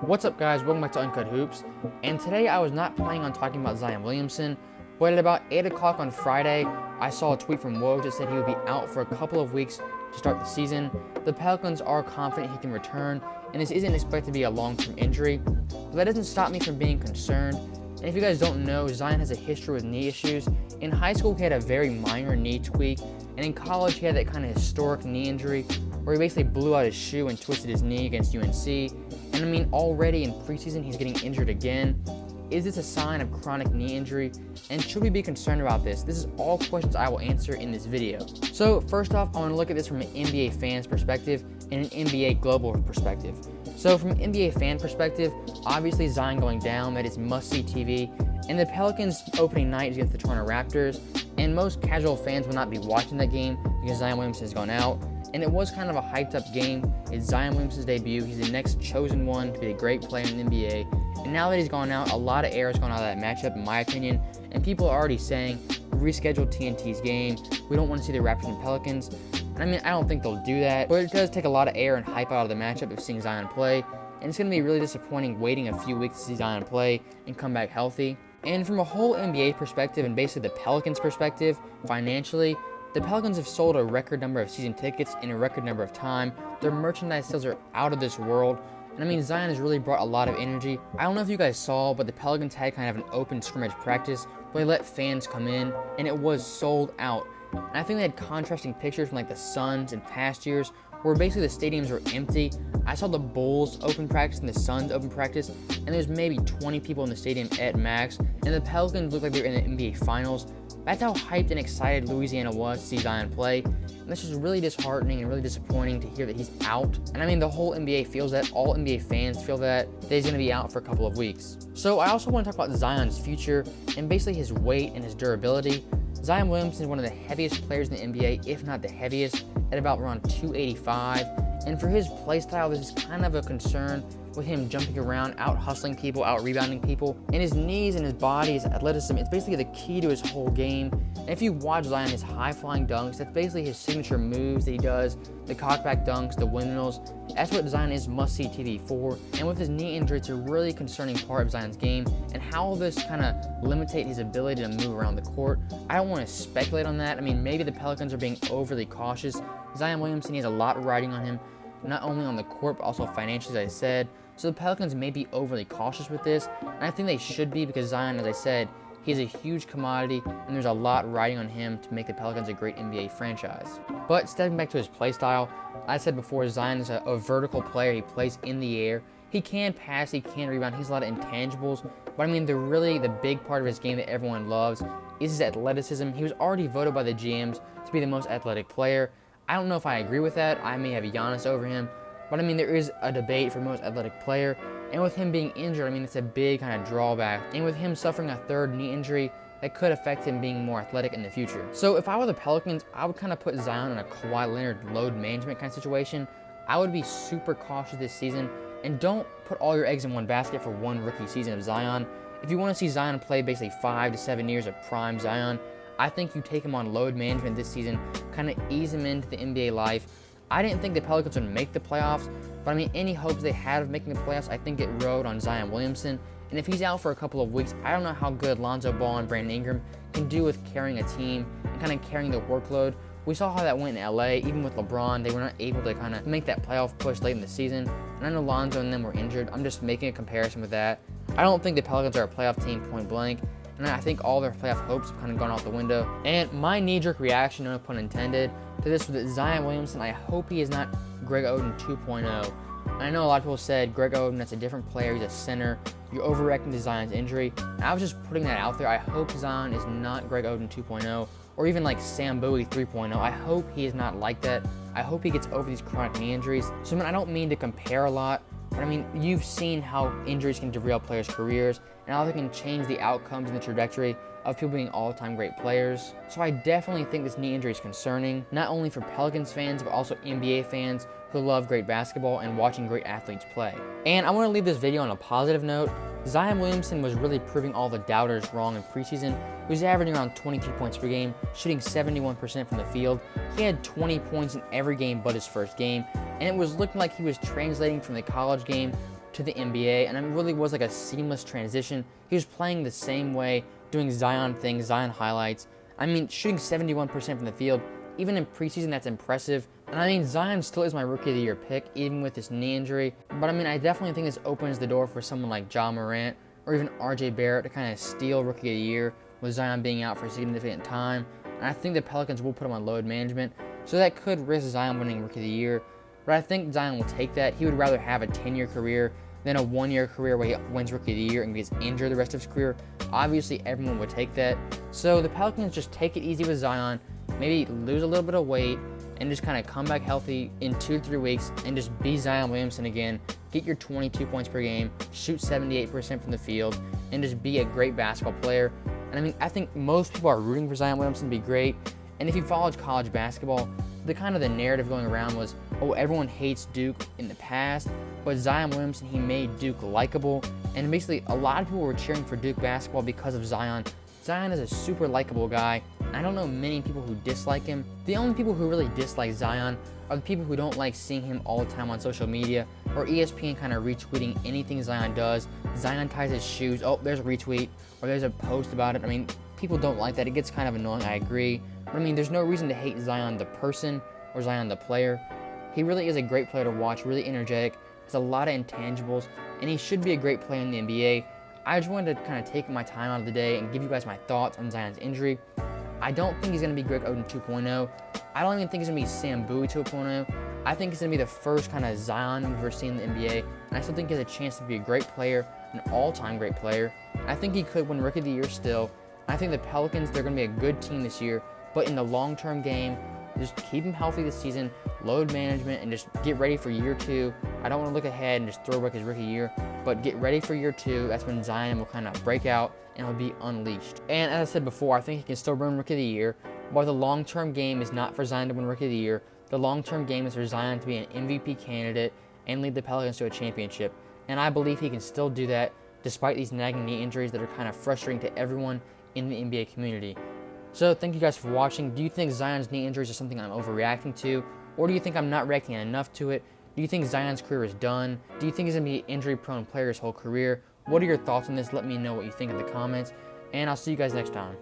What's up, guys? Welcome back to Uncut Hoops. And today I was not planning on talking about Zion Williamson, but at about 8 o'clock on Friday, I saw a tweet from Woj that said he would be out for a couple of weeks to start the season. The Pelicans are confident he can return, and this isn't expected to be a long-term injury, but that doesn't stop me from being concerned. And if you guys don't know, Zion has a history with knee issues. In high school, he had a very minor knee tweak, and in college, he had that kind of historic knee injury where he basically blew out his shoe and twisted his knee against UNC. And I mean, already in preseason, he's getting injured again. Is this a sign of chronic knee injury? And should we be concerned about this? This is all questions I will answer in this video. So first off, I want to look at this from an NBA fan's perspective and an NBA global perspective. So from an NBA fan perspective, obviously Zion going down, that is must-see TV. And the Pelicans opening night is against the Toronto Raptors. And most casual fans will not be watching that game because Zion Williamson has gone out. And it was kind of a hyped-up game. It's Zion Williamson's debut. He's the next chosen one to be a great player in the NBA. And now that he's gone out, a lot of air has gone out of that matchup, in my opinion. And people are already saying, reschedule TNT's game. We don't want to see the Raptors and Pelicans. And I mean, I don't think they'll do that. But it does take a lot of air and hype out of the matchup of seeing Zion play. And it's going to be really disappointing waiting a few weeks to see Zion play and come back healthy. And from a whole NBA perspective and basically the Pelicans' perspective, financially, the Pelicans have sold a record number of season tickets in a record number of time. Their merchandise sales are out of this world. And I mean, Zion has really brought a lot of energy. I don't know if you guys saw, but the Pelicans had kind of an open scrimmage practice where they let fans come in, and it was sold out. And I think they had contrasting pictures from like the Suns in past years, where basically the stadiums were empty. I saw the Bulls open practice and the Suns open practice, and there's maybe 20 people in the stadium at max, and the Pelicans looked like they were in the NBA Finals. That's how hyped and excited Louisiana was to see Zion play, and this is really disheartening and really disappointing to hear that he's out. And I mean, the whole NBA feels that, all NBA fans feel that he's going to be out for a couple of weeks. So I also want to talk about Zion's future and basically his weight and his durability. Zion Williamson is one of the heaviest players in the NBA, if not the heaviest, at about around 285. And for his play style, this is kind of a concern with him jumping around, out hustling people, out rebounding people. And his knees and his body, his athleticism, it's basically the key to his whole game. And if you watch Zion, his high-flying dunks, that's basically his signature moves that he does, the cockback dunks, the windmills. That's what Zion is must-see TV for. And with his knee injury, it's a really concerning part of Zion's game. And how will this kind of limitate his ability to move around the court? I don't want to speculate on that. I mean, maybe the Pelicans are being overly cautious. Zion Williamson, he has a lot riding on him, not only on the court, but also financially, as I said. So the Pelicans may be overly cautious with this, and I think they should be because Zion, as I said, he's a huge commodity, and there's a lot riding on him to make the Pelicans a great NBA franchise. But stepping back to his play style, I said before, Zion is a vertical player. He plays in the air. He can pass, he can rebound, he has a lot of intangibles, but I mean, the big part of his game that everyone loves is his athleticism. He was already voted by the GMs to be the most athletic player. I don't know if I agree with that. I may have Giannis over him. But I mean, there is a debate for most athletic player. And with him being injured, I mean, it's a big kind of drawback. And with him suffering a third knee injury, that could affect him being more athletic in the future. So if I were the Pelicans, I would kind of put Zion in a Kawhi Leonard load management kind of situation. I would be super cautious this season. And don't put all your eggs in one basket for one rookie season of Zion. If you want to see Zion play basically 5 to 7 years of prime Zion, I think you take him on load management this season, kind of ease him into the NBA life. I didn't think the Pelicans would make the playoffs, but I mean, any hopes they had of making the playoffs, I think it rode on Zion Williamson. And if he's out for a couple of weeks, I don't know how good Lonzo Ball and Brandon Ingram can do with carrying a team and kind of carrying the workload. We saw how that went in LA, even with LeBron. They were not able to kind of make that playoff push late in the season. And I know Lonzo and them were injured. I'm just making a comparison with that. I don't think the Pelicans are a playoff team point blank. And I think all their playoff hopes have kind of gone out the window. And my knee-jerk reaction, no pun intended, to this with Zion Williamson, I hope he is not Greg Oden 2.0. And I know a lot of people said, Greg Oden, that's a different player, he's a center, you're overreacting to Zion's injury. And I was just putting that out there. I hope Zion is not Greg Oden 2.0, or even like Sam Bowie 3.0. I hope he is not like that. I hope he gets over these chronic knee injuries. So I mean, I don't mean to compare a lot, but I mean, you've seen how injuries can derail players' careers, and how they can change the outcomes and the trajectory of people being all-time great players. So I definitely think this knee injury is concerning, not only for Pelicans fans, but also NBA fans who love great basketball and watching great athletes play. And I want to leave this video on a positive note. Zion Williamson was really proving all the doubters wrong in preseason. He was averaging around 22 points per game, shooting 71% from the field. He had 20 points in every game but his first game, and it was looking like he was translating from the college game to the NBA, and it really was like a seamless transition. He was playing the same way, doing Zion things, Zion highlights. I mean, shooting 71% from the field, even in preseason, that's impressive. And I mean, Zion still is my Rookie of the Year pick, even with this knee injury. But I mean, I definitely think this opens the door for someone like Ja Morant or even RJ Barrett to kind of steal Rookie of the Year with Zion being out for a significant time. And I think the Pelicans will put him on load management, so that could risk Zion winning Rookie of the Year. But I think Zion will take that. He would rather have a 10-year career than a 1-year career where he wins Rookie of the Year and gets injured the rest of his career. Obviously, everyone would take that. So the Pelicans just take it easy with Zion, maybe lose a little bit of weight, and just kind of come back healthy in 2 to 3 weeks and just be Zion Williamson again. Get your 22 points per game, shoot 78% from the field, and just be a great basketball player. And I mean, I think most people are rooting for Zion Williamson to be great. And if you followed college basketball, the narrative going around was, oh, everyone hates Duke in the past, but Zion Williamson, he made Duke likable. And basically, a lot of people were cheering for Duke basketball because of Zion. Zion is a super likable guy. I don't know many people who dislike him. The only people who really dislike Zion are the people who don't like seeing him all the time on social media, or ESPN kind of retweeting anything Zion does. Zion ties his shoes, oh, there's a retweet, or there's a post about it. I mean, people don't like that. It gets kind of annoying, I agree. But I mean, there's no reason to hate Zion the person or Zion the player. He really is a great player to watch, really energetic, has a lot of intangibles, and he should be a great player in the NBA. I just wanted to kind of take my time out of the day and give you guys my thoughts on Zion's injury. I don't think he's going to be Greg Oden 2.0. I don't even think he's going to be Sam Bowie 2.0. I think he's going to be the first kind of Zion we've ever seen in the NBA, and I still think he has a chance to be a great player, an all-time great player. I think he could win Rookie of the Year still. I think the Pelicans, they're going to be a good team this year, but in the long-term game, just keep him healthy this season, load management, and just get ready for year 2. I don't want to look ahead and just throw back his rookie year, but get ready for year 2. That's when Zion will kind of break out and will be unleashed. And as I said before, I think he can still win Rookie of the Year, but the long-term game is not for Zion to win Rookie of the Year. The long-term game is for Zion to be an MVP candidate and lead the Pelicans to a championship. And I believe he can still do that despite these nagging knee injuries that are kind of frustrating to everyone in the NBA community. So thank you guys for watching. Do you think Zion's knee injuries are something I'm overreacting to? Or do you think I'm not reacting enough to it? Do you think Zion's career is done? Do you think he's going to be an injury-prone player his whole career? What are your thoughts on this? Let me know what you think in the comments. And I'll see you guys next time.